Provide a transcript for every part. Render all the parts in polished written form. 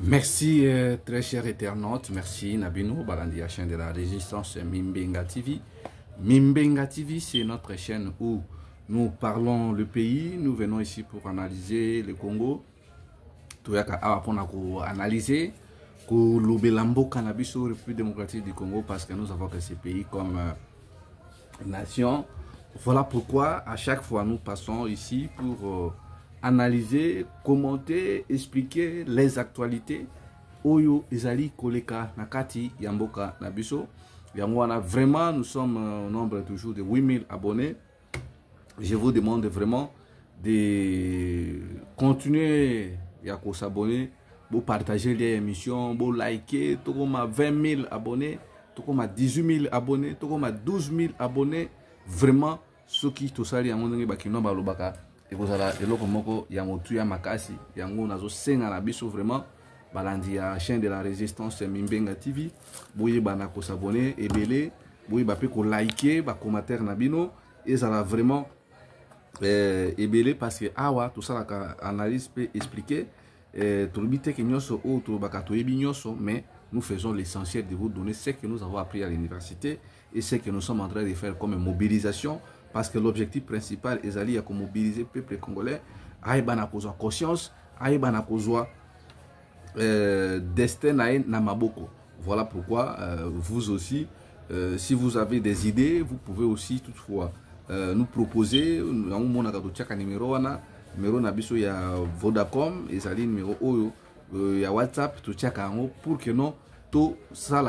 Merci très cher internaute, merci Nabino, Balandi, la chaîne de la résistance Mimbenga TV. Mimbenga TV, c'est notre chaîne où nous parlons le pays, nous venons ici pour analyser le Congo. Tout pour analyser le Lambo cannabis au République démocratique du Congo parce que nous avons que ces pays comme nation. Voilà pourquoi à chaque fois nous passons ici pour analyser, commenter, expliquer les actualités. Oyo Ezali Koleka Nakati Yamboka Nabiso. Yamwana, vraiment, nous sommes au nombre toujours de 8000 abonnés. Je vous demande vraiment de continuer à s'abonner, pour partager les émissions, pour liker, tout comme 20 000 abonnés, tout comme 18 000 abonnés, tout comme 12 000 abonnés. Vraiment, ceux qui tout ça, balobaka et vous allez de l'autre yamotu ya makasi yango nazo senga na biso vraiment balandi ya chaîne de la résistance Mimbenga TV boye bana ko s'abonner et belé boye ba pe ko liker ba commentaire na bino et ça va vraiment belé parce que awa tout ça la analyse peut expliquer tout le bité que nyoso ou tout ba to yebi nyoso mais nous faisons l'essentiel de vous donner ce que nous avons appris à l'université et ce que nous sommes en train de faire comme mobilisation. Parce que l'objectif principal est d'aller mobiliser le peuple congolais, à conscience, à destin na maboko. Voilà pourquoi vous aussi, si vous avez des idées, vous pouvez aussi toutefois nous proposer. Nous avons numéro nabiso ya Vodacom, et ça numéro oyo ya WhatsApp pour que nous tout ça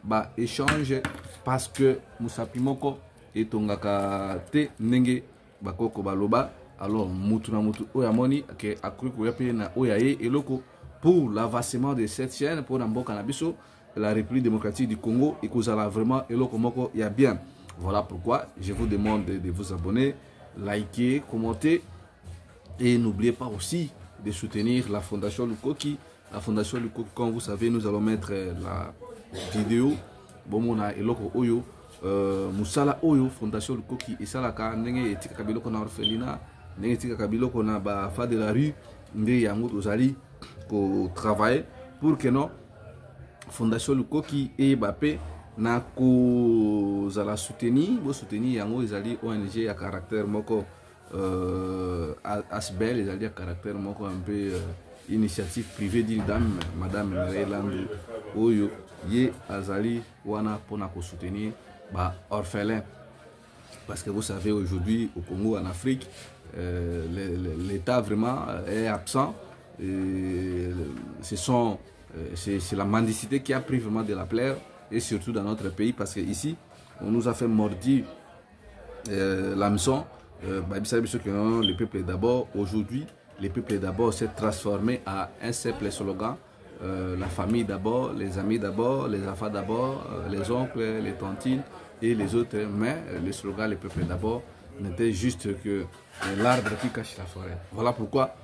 ba échange parce que nous sapimoko et tongaka te nenge bakoko baloba alors mutu na mutu oyamoni ke akruku yape na oyaye eloko pour l'avancement de cette chaîne pour Namboka Nabiso la République démocratique du Congo et que ça vraiment eloko moko ya bien. Voilà pourquoi je vous demande de vous abonner, liker, commenter et n'oubliez pas aussi de soutenir la Fondation Lukoki. La Fondation Lukoki, comme vous savez, nous allons mettre la vidéo bomona eloko oyo Musala Oyo Fondation Lukoki et Salaka Nenge etika kabiloko na orphelinat Nenge etika kabiloko na ba fa de la rue nde yango tozali ko travailler pour que non Fondation Lukoki et Bape na ko zala soutenir yango ezali ONG à caractère moko asbel ezali à caractère moko un peu initiative privée d'une dame madame Relandu Oyo ye azali wana pona ko soutenir orphelins. Parce que vous savez, aujourd'hui, au Congo, en Afrique, l'État vraiment est absent. C'est la mendicité qui a pris vraiment de la plaie, et surtout dans notre pays, parce qu'ici, on nous a fait mordir l'hameçon. Le peuple d'abord, aujourd'hui, le peuple d'abord s'est transformé à un simple slogan. La famille d'abord, les amis d'abord, les enfants d'abord, les oncles, les tontines et les autres, mais le slogan le peuple d'abord n'était juste que l'arbre qui cache la forêt. Voilà pourquoi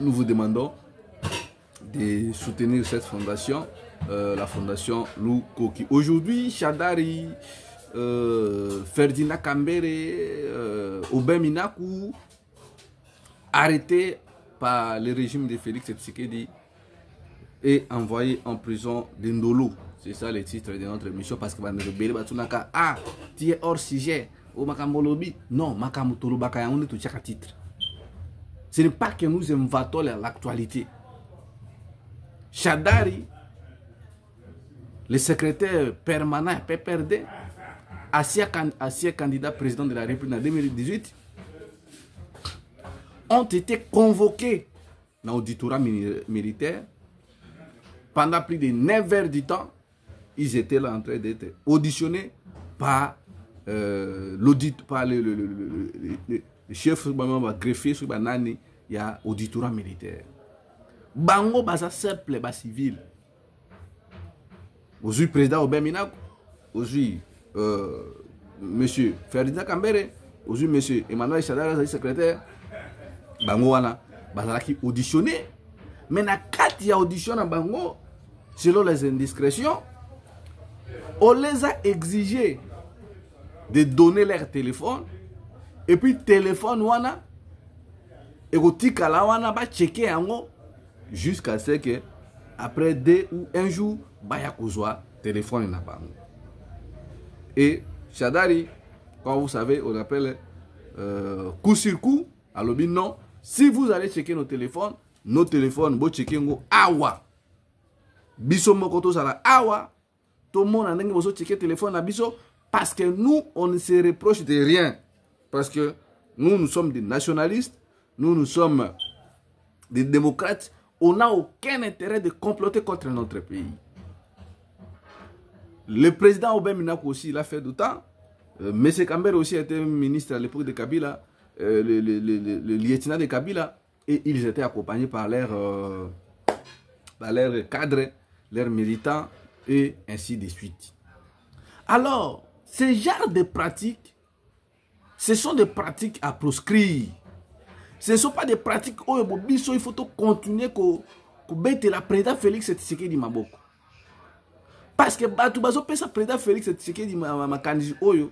nous vous demandons de soutenir cette fondation, la fondation Lukoki. Aujourd'hui, Shadari, Ferdinand Kambere, Aubin Minakou, arrêté par le régime de Félix Tshisekedi et envoyé en prison d'Indolo. C'est ça le titre de notre émission parce que ah, tu es hors sujet. Non, titre. Ce n'est pas que nous inventons l'actualité. Shadari, le secrétaire permanent PPRD, ancien candidat président de la République en 2018, ont été convoqués dans l'auditorat militaire. Pendant plus de 9 heures du temps, ils étaient là en train d'être auditionnés par par le chef greffier sur banani, il y a auditorat militaire. Bango basa simple bas civil. Aujourd'hui président Aubin Minakou, aujourd'hui monsieur Ferdinand Kambere, aujourd'hui monsieur Emmanuel Shadara secrétaire. Bango wana basa qui auditionné. Mais na kati ya audition na bango selon les indiscrétions, on les a exigé de donner leur téléphone et puis téléphone wana et wana ba checker yango jusqu'à ce que après 2 ou 1 jour, baya kozwa téléphone na bango. Et Shadari, quand vous savez, on appelle coup sur coup, alors non, si vous allez checker nos téléphones, vous checker ngo awa. Biso mokoto sala awa, tout le monde a besoin de checker téléphone à biso, parce que nous, on ne se reproche de rien. Parce que nous sommes des nationalistes, nous sommes des démocrates, on n'a aucun intérêt de comploter contre notre pays. Le président Aubin Minaku aussi, il a fait du temps. M. Kambere aussi était ministre à l'époque de Kabila, le lieutenant de Kabila, et ils étaient accompagnés par leurs cadres, leurs militants, et ainsi de suite. Alors, ce genre de pratiques, ce sont des pratiques à proscrire. Ce ne sont pas des pratiques où il faut continuer à mettre la président Félix Tshisekedi Maboko. Parce que Batu Bazo pesa président Félix Tshisekedi Makanji Oyo,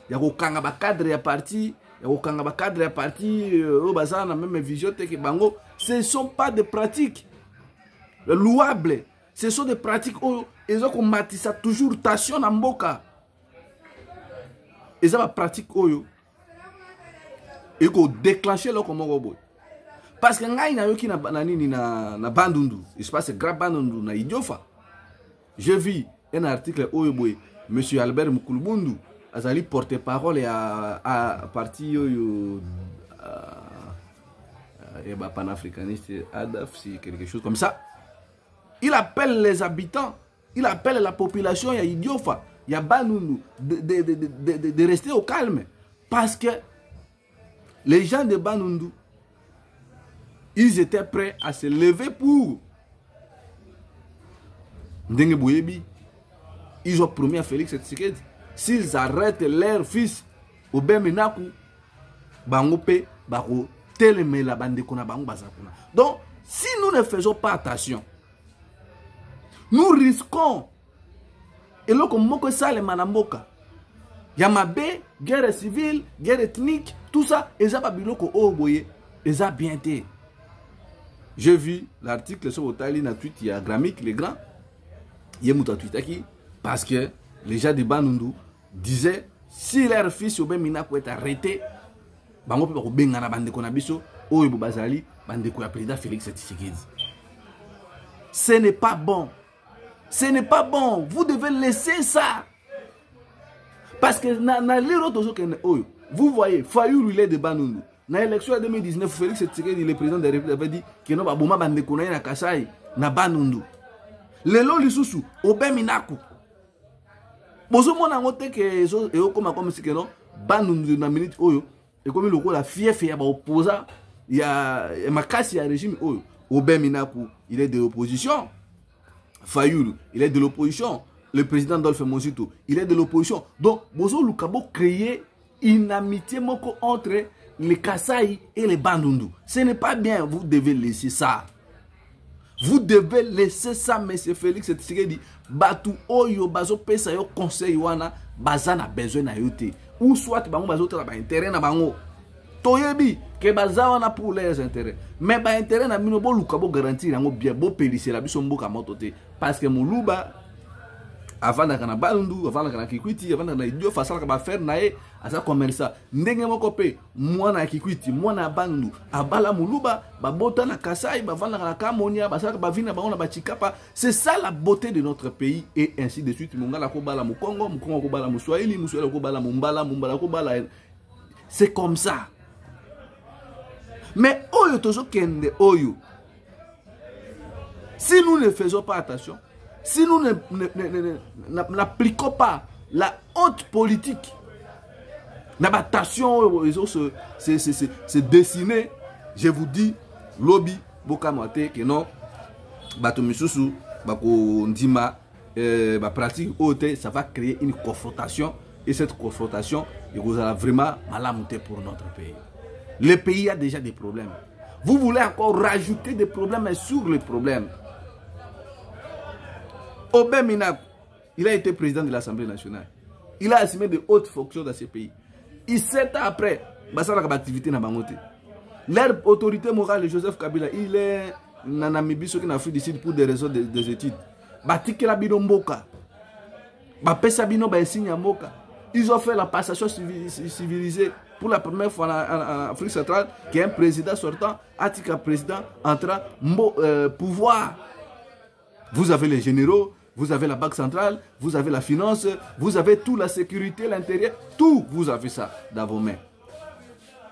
il y a aucun cadre à parti, il y a aucun cadre à parti, Obazana même vision que bango, ce ne sont pas des pratiques louables. Ce sont des pratiques où ils ont matissé toujours tension en Mboka. Ils ont des pratiques où et qu'on déclenche là comme robot. Parce que ngai na yoki na Bandundu, il se passe grave Bandundu na Idiofa. Je vis un article où M. Albert Moukoulboundou a porte-parole à parti panafricaniste ADAF, c'est quelque chose comme ça. Il appelle les habitants, il appelle la population, il y a Idiofa, il y a Bandundu de rester au calme. Parce que les gens de Bandundu, ils étaient prêts à se lever pour Ndenge Bouyebi. Ils ont promis à Félix Tshisekedi, s'ils arrêtent leur fils Aubin Minaku, bango pe bako teleme la bande kona bango bazakuna. Donc, si nous ne faisons pas attention, nous risquons et là comme moko sale manamboka. Yamabe, guerre civile, guerre ethnique, tout ça, et ça babiloko oboye, et ça bien été. J'ai vu l'article sur Otali na tweet, il y a Gramik, les grands, il y a Mouta Tweetaki, parce que les gens de Bandundu disaient, si leur fils Aubin Minaku est arrêté, bango pe benga na bande kona biso, oyo bazali, bande ko ya président Félix Tshisekedi. Ce n'est pas bon. Ce n'est pas bon. Vous devez laisser ça. Parce que vous voyez, Fayou il est de Bandundu. Dans l'élection de 2019, Félix Tshisekedi, le président de la République, avait dit que non, Boma Bandekona na Kasai, na Bandundu. Le lo lisusu, Aubin Minaku. Bozo mona ngote ke zo comme si que non, Bandundu na minute oyo, et comme le la fief ya ba opposa, il y a makasi ya régime oyo. Aubin Minaku, il est de l'opposition. Fayou, il est de l'opposition. Le président Dolphe Mosito, il est de l'opposition. Donc, Bozo Lukabo créer une amitié entre les Kasaï et les Bandundu. Ce n'est pas bien, vous devez laisser ça. Vous devez laisser ça, M. Félix Tshisekedi. Batu Oyo, Bazo Pesa yo conseil wana, Bazana besoin na yote. Ou soit, Bango Bazo Tala ba intérêt na Bango. Toyebi, que Baza wana pour leurs intérêts. Mais ba intérêt na Minobo Lukabo garantir yango bien, bo pélisser la biso mboka motote. Parce que Moulouba, avant d'aller à Bandundu, avant d'aller à Kikwiti, avant d'aller à Idiofa, ça va faire naé à ça commerçant. Ndenge moko pe, moi na Kikwiti, moi na Bandundu, abala Moulouba, ba bota na Kasai, ba vanda na Kamonia, ba ça ba vina ba ona ba Chikapa. C'est ça la beauté de notre pays et ainsi de suite. Mongala ko bala mu Congo, mu Congo ko bala mu Swahili, mu Swahili ko bala mu Mbala, mu Mbala ko bala. C'est comme ça. Mais oyo tozo kende oyo. Si nous ne faisons pas attention, si nous n'appliquons pas la haute politique, l'adaptation se dessiner, je vous dis, lobby, bokamate, que non, batomisusu, bako ndima, pratique haute, ça va créer une confrontation, et cette confrontation, il vous a vraiment malamouté pour notre pays. Le pays a déjà des problèmes. Vous voulez encore rajouter des problèmes sur les problèmes. Aubin Minaku, il a été président de l'Assemblée nationale. Il a assumé de hautes fonctions dans ce pays. Et 7 ans après, il a activité dans Bangote. Leur autorité morale, Joseph Kabila, il est na Namibie, ceux qui n'ont fait d'ici pour des raisons des études. Batiki la bino mboka. Bapesa bino ba signe mboka. Ils ont fait la passation civilisée pour la première fois en Afrique centrale, qui est un président sortant, Atika président, entrant, pouvoir. Vous avez les généraux, vous avez la banque centrale, vous avez la finance, vous avez toute la sécurité, l'intérieur, tout, vous avez ça dans vos mains.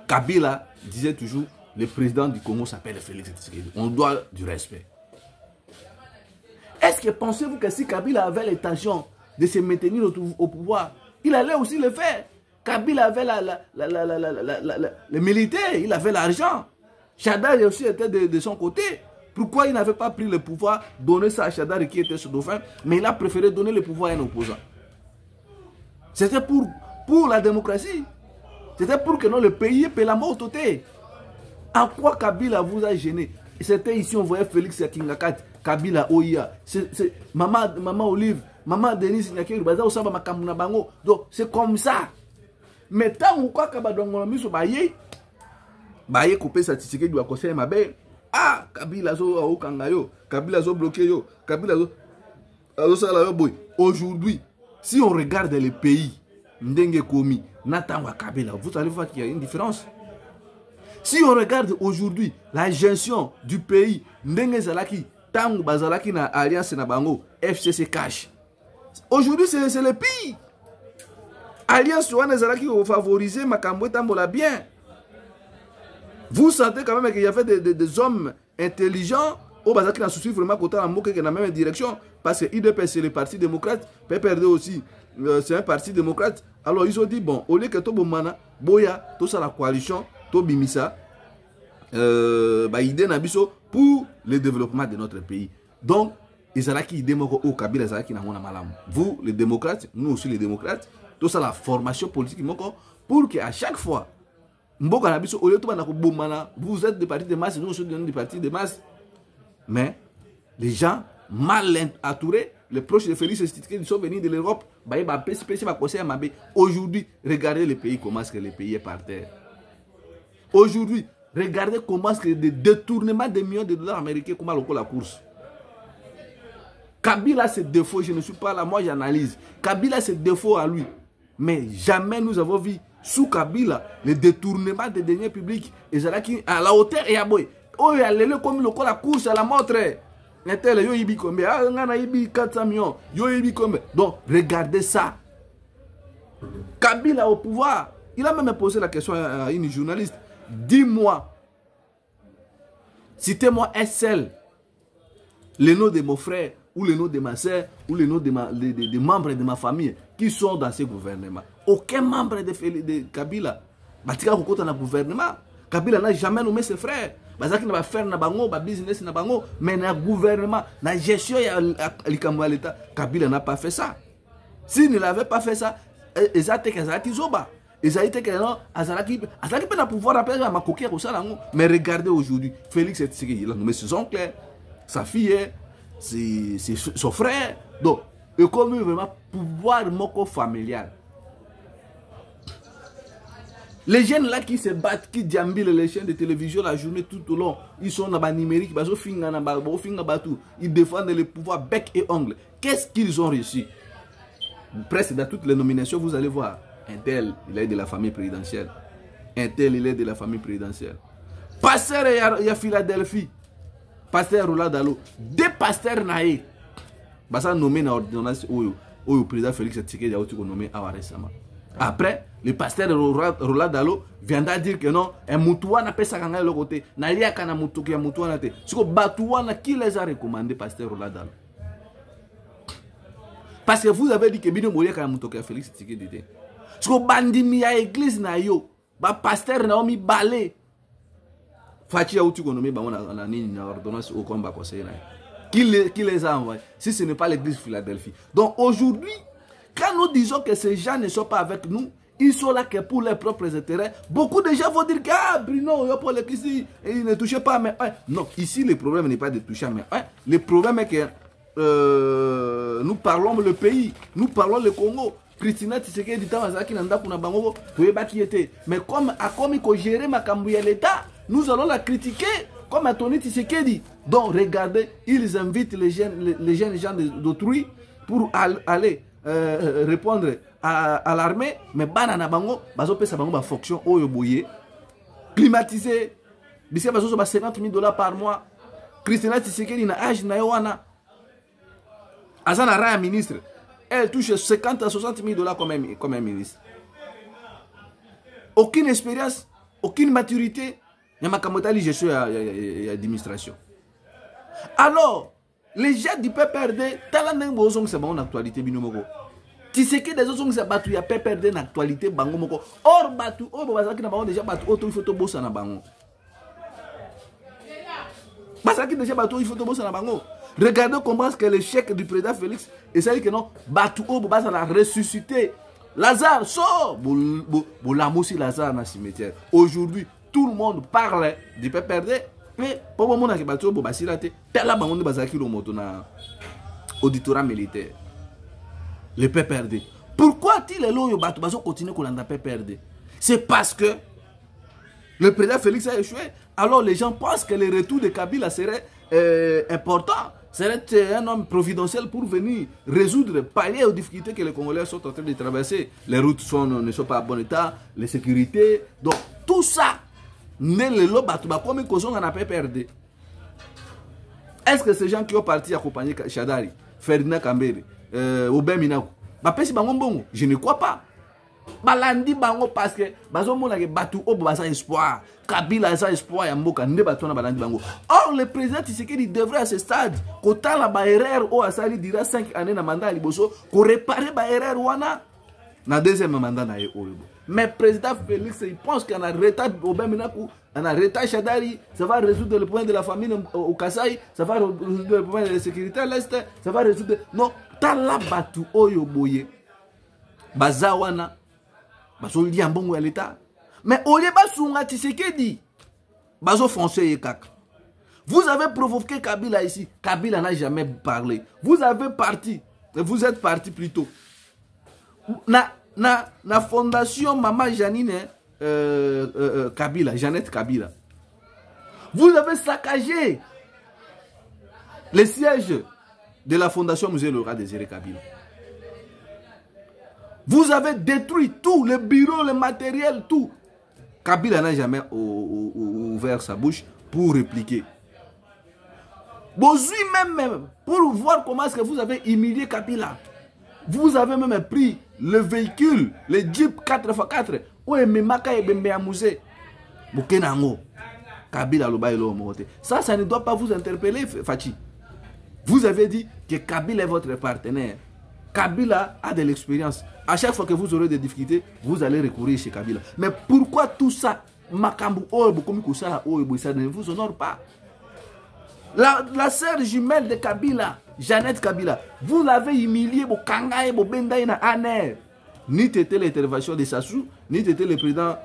Kabila disait toujours, le président du Congo s'appelle Félix Tshisekedi. On doit du respect. Est-ce que pensez-vous que si Kabila avait l'intention de se maintenir au pouvoir, il allait aussi le faire? Kabila avait les militaires, il avait l'argent. Chadar aussi était de son côté. Pourquoi il n'avait pas pris le pouvoir, donner ça à Chadar qui était ce dauphin, mais il a préféré donner le pouvoir à un opposant? C'était pour la démocratie. C'était pour que non, le pays paie la mort au côté. En quoi Kabila vous a gêné? C'était ici, on voyait Félix Kingakat, Kabila Oya, Maman Olive, Maman Denise Nyakeru, donc c'est comme ça. Mais tant ou quoi Kabadongo miso baye coupé sa Tshisekedi doit conseiller ma belle. Ah, Kabila zo okanga yo, Kabila zo bloqué yo, Kabila zo sala yo boy. Aujourd'hui, si on regarde les pays ndenge komi, natangwa Kabila, vous allez voir qu'il y a une différence. Si on regarde aujourd'hui la gestion du pays, ndenge zalaki, tangu bazalaki na alliance na bango, FCC cash. Aujourd'hui, c'est le pays. Alliance Ouane Zalaki qui favoriser Makambo Tambola bien. Vous sentez quand même qu'il y avait des hommes intelligents au Bazaki qui ont souci vraiment côté en moque dans la même direction. Parce que IDP c'est le parti démocrate, PPRD aussi c'est un parti démocrate. Alors ils ont dit bon, au lieu que tout mana, boya, tout ça la coalition, tout bimisa, idée nabiso pour le développement de notre pays. Donc, Izalaki idémoko au Kabila Zalaki na mona malam. Vous les démocrates, nous aussi les démocrates. Tout ça, la formation politique, pour qu'à chaque fois, vous êtes des partis de masse, nous sommes des partis de masse. Mais les gens mal entourés, les proches de Félix Tshisekedi sont venus de l'Europe. Aujourd'hui, regardez le pays, comment est-ce que le pays est par terre. Aujourd'hui, regardez comment est-ce que des détournements de millions de dollars américains, comment on la course. Kabila a ses défauts, je ne suis pas là, moi j'analyse. Kabila a ses défauts à lui. Mais jamais nous avons vu sous Kabila le détournement des deniers publics. Et c'est à la hauteur et à boy. Oh, il y a le comme le la course à la montre. Yo ibi combien? Ah, on a ibi 400 millions. Yo ibi combien? Donc, regardez ça. Kabila au pouvoir. Il a même posé la question à une journaliste. Dis-moi, citez-moi un seul, le nom de mon frère, ou le nom de ma soeur, ou le nom des membres de ma famille qui sont dans ce gouvernement. Aucun membre de Kabila. Batika Kokota dans le gouvernement. Kabila n'a jamais nommé ses frères. Bazaki n'a pas fait un business, mais dans le gouvernement, dans la gestion de l'État, Kabila n'a pas fait ça. S'il ne l'avait pas fait ça, ils ont été Zoba. Ils ont été Azalaki peut pas pouvoir appeler à ma coquille comme ça. Mais regardez aujourd'hui, Félix Tshisekedi, il a nommé ses oncles, sa fille, c'est son frère. Donc, et comme vraiment pouvoir moko familial. Les jeunes là qui se battent, qui déambulent les chaînes de télévision la journée tout au long, ils sont dans le numérique, ils défendent le pouvoir bec et ongle. Qu'est-ce qu'ils ont réussi? Presque dans toutes les nominations, vous allez voir. Un tel, il est de la famille présidentielle. Un tel, il est de la famille présidentielle. Pasteur, il y a Philadelphie. Pasteur Roland Dalo. Deux pasteurs naïfs. Basa nommé dans l'ordonnance où le président Félix Tshisekedi a été nommé récemment. Après, le pasteur Roland Dalo viendra dire que non, un moutouana n'a pas ça de l'autre côté. N'a pas de moutou qui a moutouana. C'est que Batouana qui les a recommandé, pasteur Roland Dalo. Parce que vous avez dit que Bino Moria a moutou qui a Félix Tshisekedi. C'est que Bandimi a église na yo, ba pasteur na omi balé. Fachi a outu nommé ba on a ni na ordonnance au combat conseil. Qui les a envoyés? Si ce n'est pas l'église Philadelphie. Donc aujourd'hui, quand nous disons que ces gens ne sont pas avec nous, ils sont là que pour leurs propres intérêts. Beaucoup de gens vont dire que ah, Bruno, pour ici, il ne touchait pas. Mais non, ici le problème n'est pas de toucher. Mais le problème est que nous parlons le pays, nous parlons le Congo. Christina Tshisekedi dit Tawazaki Nanda Kuna Bango, mais comme il faut gérer Makambu l'État, nous allons la critiquer comme Anthony Tshisekedi. Donc regardez, ils invitent les jeunes gens d'autrui pour aller répondre à l'armée, mais banana bango, bazo pesa bango ba fonction oyo boye, climatisé, bisi bazo ba 50 000 $ par mois. Christina Tshisekedi na âge na yoana. Azana Raya ministre, elle touche 50 à 60 000 $ comme un ministre. Aucune expérience, aucune maturité, il y a ma camotali gestion et administration. Alors, les gens du PPRD, talaneng bozong c'est bon actualité binomoko. Tu sais que des autres sont battus, il y a PPRD en actualité bangomoko. Or battu, oh bazaki na bango déjà battu, auto il faut to bossa na bango. Bazaki déjà battu, il faut to bossa na bango. Regardez comment est-ce que le chèque du président Félix et ça dit que non, battu au basa la ressuscité. Lazare sort, aussi Lazare dans le cimetière. Aujourd'hui, tout le monde parle du PPRD, mais pour le moment, battu au basi la tête. Tel la bango de bazaki le moto na auditorat militaire. Le PPRD. Pourquoi il est là au battu baso continue qu'on a PPRD? C'est parce que le président Félix a échoué. Alors les gens pensent que le retour de Kabila serait important. Serait un homme providentiel pour venir résoudre, pallier aux difficultés que les Congolais sont en train de traverser. Les routes ne sont pas en bon état, les sécurités. Donc tout ça, comme une cause on a PPRD. Est-ce que ces gens qui ont parti accompagner Chadari, Ferdinand Kambere, Aubin Minakou, je ne crois pas. Balandi bango parce que bazo mona ke batu obo basa espoir Kabila sa espoir ya mboka nde batu na balandi bango. Or le président Tshisekedi devrait à ce stade kota la ba erreur o asali dira 5 années na mandat liboso ko réparer ba erreur wana na deuxième mandat na ye oyo. Mais président Félix il pense qu'on a retard Aubin Minakou, on a retard Chadari, ça va résoudre le problème de la famine au Kasaï, ça va résoudre le problème de la sécurité à l'est, ça va résoudre non tala batu oyo boye bazawana. Mais au lieu de Tshisekedi, vous avez provoqué Kabila ici. Kabila n'a jamais parlé. Vous êtes parti plutôt. Na fondation Maman Janine Kabila, Jeannette Kabila. Vous avez saccagé le siège de la fondation Musée Laurent Désiré Kabila. Vous avez détruit tout, le bureau, le matériel, tout. Kabila n'a jamais ouvert sa bouche pour répliquer. Bozui même, pour voir comment est-ce que vous avez humilié Kabila. Vous avez même pris le véhicule, le Jeep 4x4. Kabila ça ne doit pas vous interpeller, Fachi. Vous avez dit que Kabila est votre partenaire. Kabila a de l'expérience. À chaque fois que vous aurez des difficultés, vous allez recourir chez Kabila. Mais pourquoi tout ça, Makambu, ça ne vous honore pas? La sœur jumelle de Kabila, Jeannette Kabila, vous l'avez humiliée, ni t'étais l'intervention de Sassou, ni t'étais le président,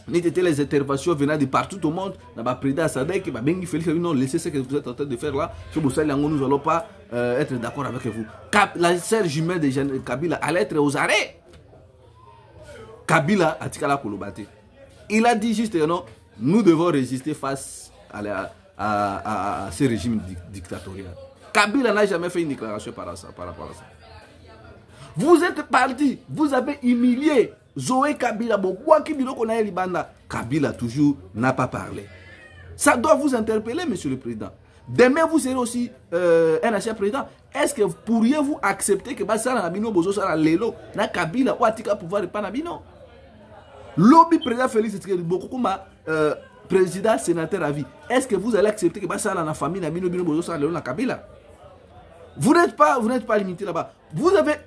ni t'étais les interventions venant de partout au monde. Le président Sadek, non, laissez ce que vous êtes en train de faire là. Nous n'allons pas être d'accord avec vous. La sœur jumelle de Jeannette Kabila allait être aux arrêts. Kabila a Tikala Kolobate. Il a dit juste non, nous devons résister face à ce régime dictatorial. Kabila n'a jamais fait une déclaration par rapport à ça. Vous êtes parti, vous avez humilié Zoé Kabila. Kabila toujours n'a pas parlé. Ça doit vous interpeller, monsieur le président. Demain, vous serez aussi un ancien président. Est-ce que pourriez-vous accepter que Bassara Nabino Bozo Sara Lelo na Kabila ou Atika pouvoir de Panabino? Lobby président Félix Tshisekedi beaucoup comme président sénateur à vie. Est-ce que vous allez accepter que Bassara na famille Nabino Bino Bozo Sara Lelo na Kabila? Vous n'êtes pas limité là-bas. Vous êtes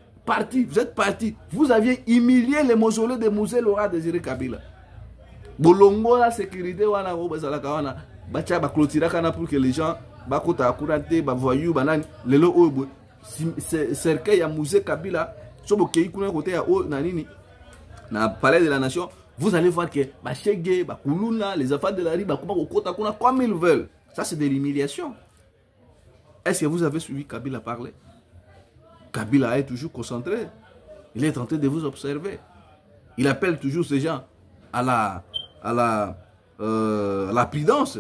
parti. Vous aviez humilié les mausolées de Musée Laurent Désiré Kabila. Bolongo la sécurité wana o bazala kawana. Bacha ba clôturer kana pour que les gens ba kota akurate ba voyou banani lelo oyo cercueil ya musée Kabila sobo kei kuna côté ya o nanini na palais de la nation. Vous allez voir que ba chege ba kuluna les enfants de la rue ba kuma kota kuna comme ils veulent. Ça c'est de l'humiliation. Est-ce que vous avez suivi Kabila parler? Kabila est toujours concentré. Il est en train de vous observer. Il appelle toujours ces gens à la prudence.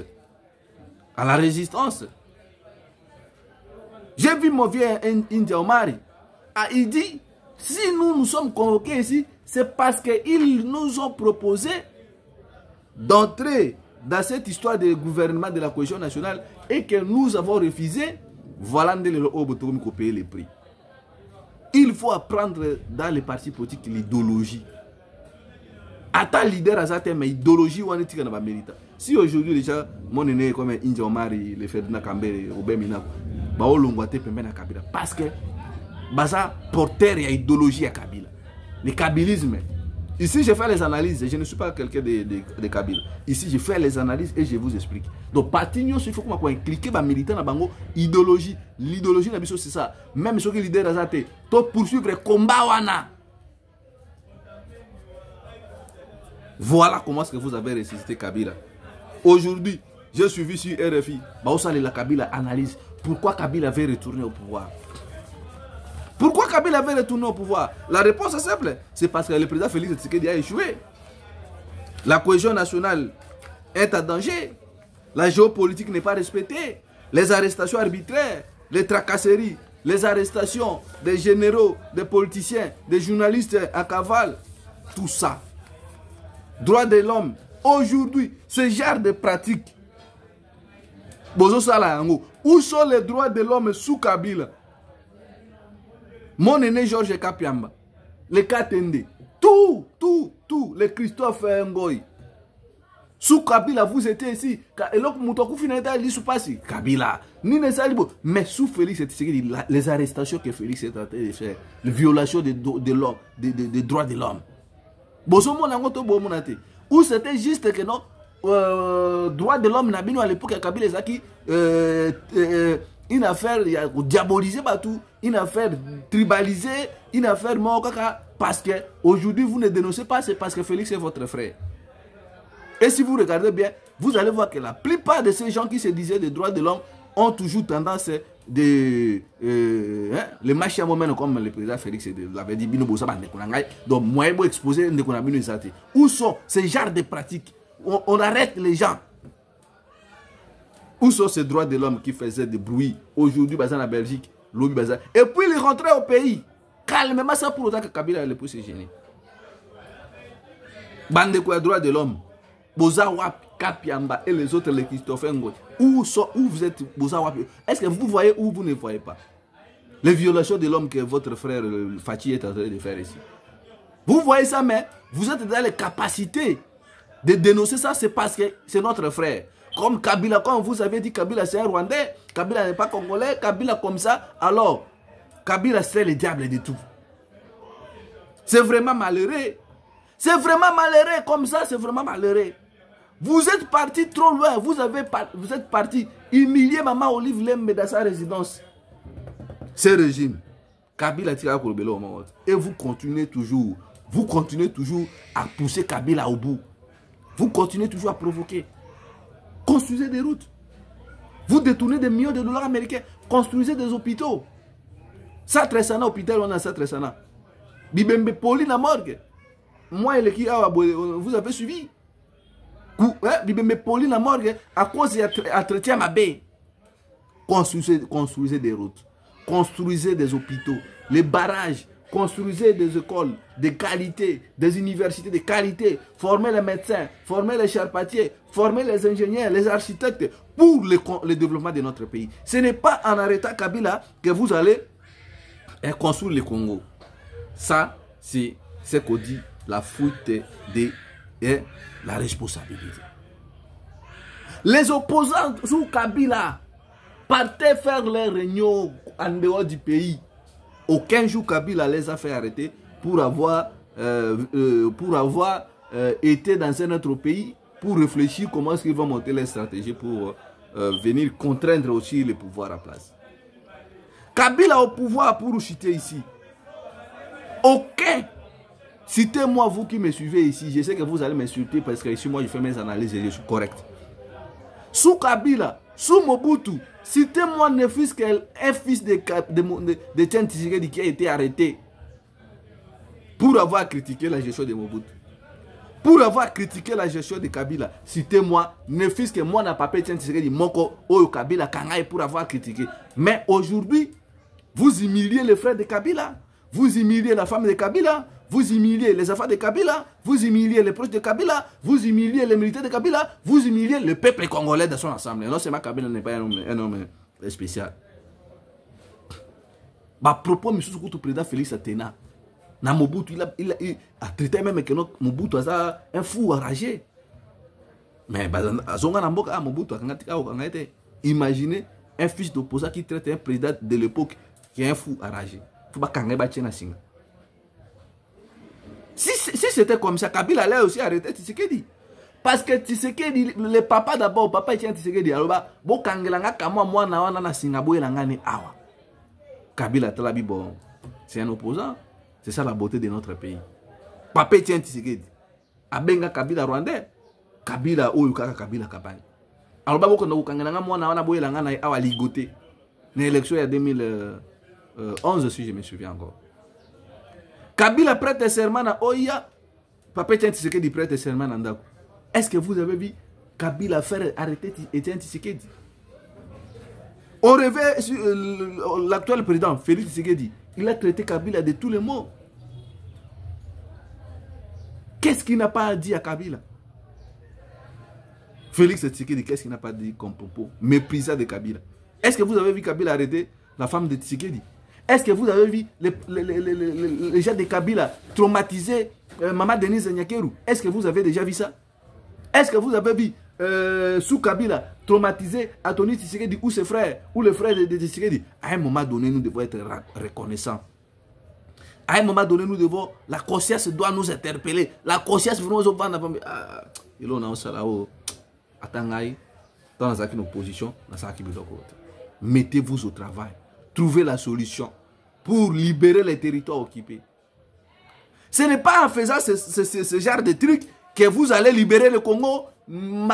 à la résistance. J'ai vu mon vieux India Omari. Ah, il dit, si nous sommes convoqués ici, c'est parce qu'ils nous ont proposé d'entrer dans cette histoire de gouvernement de la cohésion nationale et que nous avons refusé. Voilà nous payer les prix. Il faut apprendre dans les partis politiques l'idéologie. Attends leader à ça, mais idéologie on est dans mérite. Si aujourd'hui déjà mon aîné comme India Omari, le Ferdinand Kambere, Robert Minako, parce que Baza porteur et idéologie à Kabila. Le kabylisme. Ici, je fais les analyses. Je ne suis pas quelqu'un de Kabila. Ici, je fais les analyses et je vous explique. Donc, parti il faut qu'on clique dans militant dans bango idéologie. L'idéologie, c'est ça. Même ceux qui leader Azate, to poursuivre le combat wana. Voilà comment est-ce que vous avez ressuscité Kabila. Aujourd'hui, j'ai suivi sur RFI. La Kabila analyse pourquoi Kabila avait retourné au pouvoir. Pourquoi Kabila avait retourné au pouvoir? La réponse est simple. C'est parce que le président Félix Tshisekedi a échoué. La cohésion nationale est en danger. La géopolitique n'est pas respectée. Les arrestations arbitraires, les tracasseries, les arrestations des généraux, des politiciens, des journalistes à cavale. Tout ça. Droits de l'homme. Aujourd'hui, ce genre de pratiques. Où sont les droits de l'homme sous Kabila? Mon aîné Georges Kapiamba, les Katende, tout, les Christophe Ngoy. Sous Kabila, vous étiez ici. Et donc, Moutokou Finata, il sous passé. Kabila, Nine Salibo. Mais sous Félix, les arrestations que Félix est en train de faire, les violations des droits de l'homme. Ou c'était juste que non, droits de l'homme, à l'époque, Kabila Zaki, une affaire diabolisée partout, une affaire tribalisée, une affaire mokaka, parce que aujourd'hui vous ne dénoncez pas, c'est parce que Félix est votre frère. Et si vous regardez bien, vous allez voir que la plupart de ces gens qui se disaient des droits de l'homme ont toujours tendance de les machins comme le président Félix l'avait dit, donc moi je vais exposer où sont ces genres de pratiques? On arrête les gens. Où sont ces droits de l'homme qui faisaient des bruits aujourd'hui dans la Belgique, et puis il rentrait au pays calmement, ça pour autant que Kabila allait se gêner. Bande de droits de l'homme, Bozawap, Kapiamba et les autres, les Christophe Ngoy. Où vous êtes, Bozawap? Est-ce que vous voyez ou vous ne voyez pas les violations de l'homme que votre frère Fachi est en train de faire ici? Vous voyez ça, mais vous êtes dans les capacités de dénoncer ça, c'est parce que c'est notre frère. Comme Kabila, quand vous avez dit Kabila c'est un Rwandais, Kabila n'est pas Congolais, Kabila comme ça, alors Kabila c'est le diable de tout. C'est vraiment malheureux. C'est vraiment malheureux comme ça, c'est vraiment malheureux. Vous êtes parti trop loin, vous êtes parti humilier Maman Olive Lembe dans sa résidence. Ce régime, Kabila tire à Kolbelo au monde. Et vous continuez toujours à pousser Kabila au bout. Vous continuez toujours à provoquer. Construisez des routes. Vous détournez des millions de dollars américains. Construisez des hôpitaux. Satresana, hôpital, on a Satresana. Bibembe Poli na morgue. Moi et l'équipe, vous avez suivi. Bibembe Poli na morgue à cause d'entretien ma baie. Construisez des routes. Construisez des hôpitaux. Les barrages. Construisez des écoles de qualité, des universités de qualité, formez les médecins, formez les charpentiers, formez les ingénieurs, les architectes pour le développement de notre pays. Ce n'est pas en arrêtant Kabila que vous allez construire le Congo. Ça, c'est ce qu'on dit la fuite de la responsabilité. Les opposants sous Kabila partaient faire leurs réunions en dehors du pays. Aucun jour Kabila les a fait arrêter pour avoir été dans un autre pays pour réfléchir comment est-ce qu'ils vont monter les stratégies pour venir contraindre aussi le pouvoir en place. Kabila au pouvoir pour chuter ici. Aucun. Citez-moi vous qui me suivez ici. Je sais que vous allez m'insulter parce que ici moi je fais mes analyses et je suis correct. Sous Kabila, sous Mobutu, citez-moi ne fût-ce qu'un fils de Tian Tshisekedi qui a été arrêté pour avoir critiqué la gestion de Mobutu. Pour avoir critiqué la gestion de Kabila, citez-moi, ne fût-ce que moi n'a pas pu dire Moko Oyo Kabila Kangaï pour avoir critiqué. Mais aujourd'hui, vous humiliez les frères de Kabila, vous humiliez la femme de Kabila, vous humiliez les enfants de Kabila, vous humiliez les proches de Kabila, vous humiliez les militaires de Kabila, vous humiliez le peuple congolais dans son ensemble. Non seulement Kabila n'est pas un homme spécial. À propos, M. le président Félix Atena, Mobutu, il a traité même que Mobutu a un fou enragé. Mais Mobutu imaginez un fils d'opposant qui traite un président de l'époque qui est un fou enragé. Si c'était comme ça, Kabila allait aussi arrêter Tshisekedi. Parce que Tshisekedi, le papa d'abord, papa tient Tshisekedi. Alors, bon, Kangelanga, Kama, moi, na Singabo, et Langani, awa. Kabila, Talabi, bon, c'est un opposant. C'est ça la beauté de notre pays. Papa tient Tshisekedi. Abenga Kabila rwandais. Kabila, Oyukaka, Kabila, Kabani. Alors, bon, quand Kangelanga, moi, na Boye, Langana, awa, ligoté. L'élection, il y a 2011, si je me souviens encore. Kabila prête serment à Oya. Papa Etienne Tshisekedi prête serment à Ndako. Est-ce que vous avez vu Kabila faire arrêter Etienne Tshisekedi? Au réveil, l'actuel président, Félix Tshisekedi, il a traité Kabila de tous les mots. Qu'est-ce qu'il n'a pas dit à Kabila? Félix Tshisekedi, qu'est-ce qu'il n'a pas dit comme propos? Méprisant de Kabila. Est-ce que vous avez vu Kabila arrêter la femme de Tshisekedi? Est-ce que vous avez vu les gens de Kabila traumatiser Maman Denise Nyakeru? Est-ce que vous avez déjà vu ça? Est-ce que vous avez vu sous Kabila traumatiser Anthony Tshisekedi ou ses frères, ou le frère de Tshisekedi? À un moment donné, nous devons être reconnaissants. À un moment donné, nous devons, la conscience doit nous interpeller. La conscience, nous devons mettez-vous au travail. Trouvez la solution pour libérer les territoires occupés. Ce n'est pas en faisant ce genre de trucs que vous allez libérer le Congo. Non,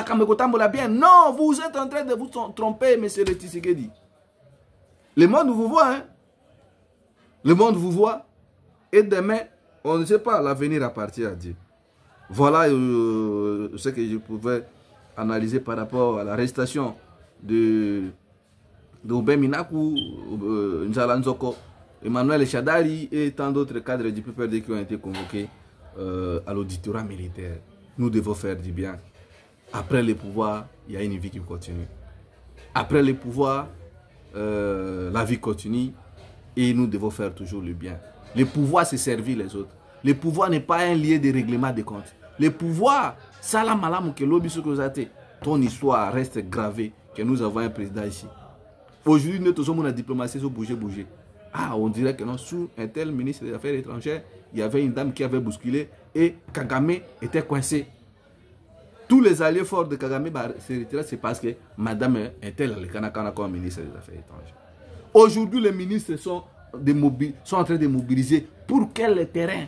vous êtes en train de vous tromper, M. Tshisekedi. Le monde vous voit. Hein? Le monde vous voit. Et demain, on ne sait pas, l'avenir appartient à Dieu. Voilà ce que je pouvais analyser par rapport à l'arrestation de Oben Minaku, Nzala Nzoko, Emmanuel Chadari et tant d'autres cadres du PPRD qui ont été convoqués à l'auditorat militaire. Nous devons faire du bien. Après le pouvoir, il y a une vie qui continue. Après le pouvoir, la vie continue et nous devons faire toujours le bien. Le pouvoir, c'est servir les autres. Le pouvoir n'est pas un lieu de règlement des comptes. Le pouvoir, salam alam que l'obisque ton histoire reste gravée que nous avons un président ici. Aujourd'hui, nous avons la diplomatie sur bouger. Ah, on dirait que non, sous un tel ministre des Affaires étrangères, il y avait une dame qui avait bousculé et Kagame était coincé. Tous les alliés forts de Kagame c'est parce que madame est telle le Kanakana comme ministre des Affaires étrangères. Aujourd'hui, les ministres sont en train de mobiliser pour quel terrain?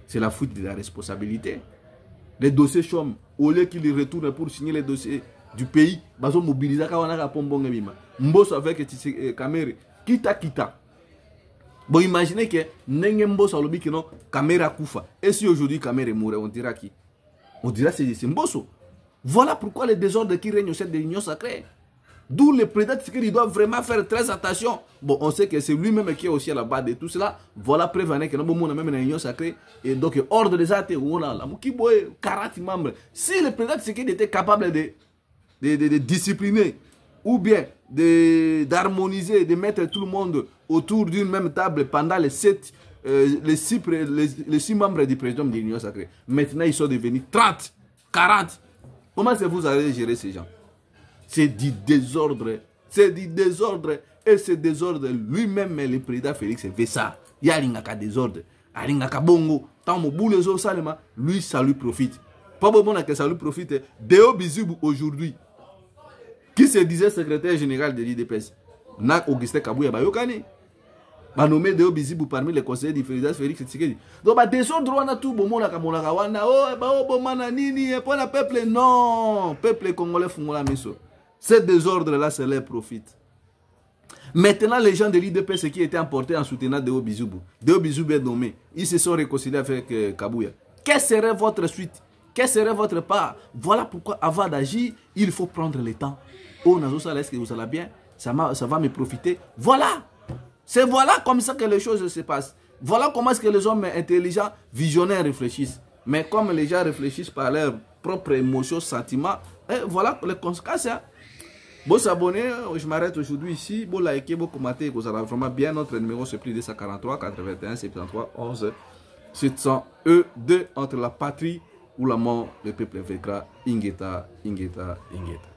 C'est la fuite de la responsabilité. Les dossiers chôment, au lieu qu'ils retournent pour signer les dossiers du pays, ils sont mobilisés. Mbosso avec Kamere, kita. Bon, imaginez que Mbosso a l'objet que non, Kamere a Koufa. Et si aujourd'hui Kamere est mort, on dira qui? On dira c'est Mbosso. Voilà pourquoi les désordres qui règnent au sein de l'Union sacrée. D'où le président Tshisekedi doit vraiment faire très attention. Bon, on sait que c'est lui-même qui est aussi à la base de tout cela. Voilà, prévenir que nous avons même une union sacrée. Et donc, ordre des actes, on a là, 40 membres. Si le président Tshisekedi était capable de discipliner ou bien d'harmoniser, de mettre tout le monde autour d'une même table pendant les 6 membres du président de l'union sacrée. Maintenant, ils sont devenus 30, 40. Comment est-ce que vous allez gérer ces gens? C'est du désordre. C'est du désordre. Et ce désordre, lui-même, le président Félix fait ça. Il y a un désordre. Il y a un bongo. Tant que lui, ça lui profite. Pas bon que ça lui profite. Deo Bizibou aujourd'hui, qui se disait secrétaire général de l'IDPS, Nak Augustin Kabouya Bayokani, va nommer Deo Bizibou parmi les conseillers du président Félix Tshisekedi. Donc, désordre, on a tout bon monde. Oh, bon mananini, pour le peuple, non. Peuple congolais, Fungola Miso. Ce désordre-là, c'est leur profite. Maintenant, les gens de l'IDPS qui étaient emportés en soutenant Deo Bizibou est nommé. Ils se sont réconciliés avec Kabouya. Quelle serait votre suite? Quelle serait votre part? Voilà pourquoi avant d'agir, il faut prendre le temps. Oh, Nazo, est-ce que vous allez bien? Ça va me profiter. Voilà. C'est voilà comme ça que les choses se passent. Voilà comment est-ce que les hommes intelligents, visionnaires réfléchissent. Mais comme les gens réfléchissent par leurs propres émotions, sentiments, voilà les conséquences. Hein. Bon s'abonner, je m'arrête aujourd'hui ici. Bon liker, bon commenter, vous allez vraiment bien. Notre numéro c'est plus 243 81 73 11 700 E2 entre la patrie ou la mort, le peuple vaincra. Ingeta, Ingeta, Ingeta.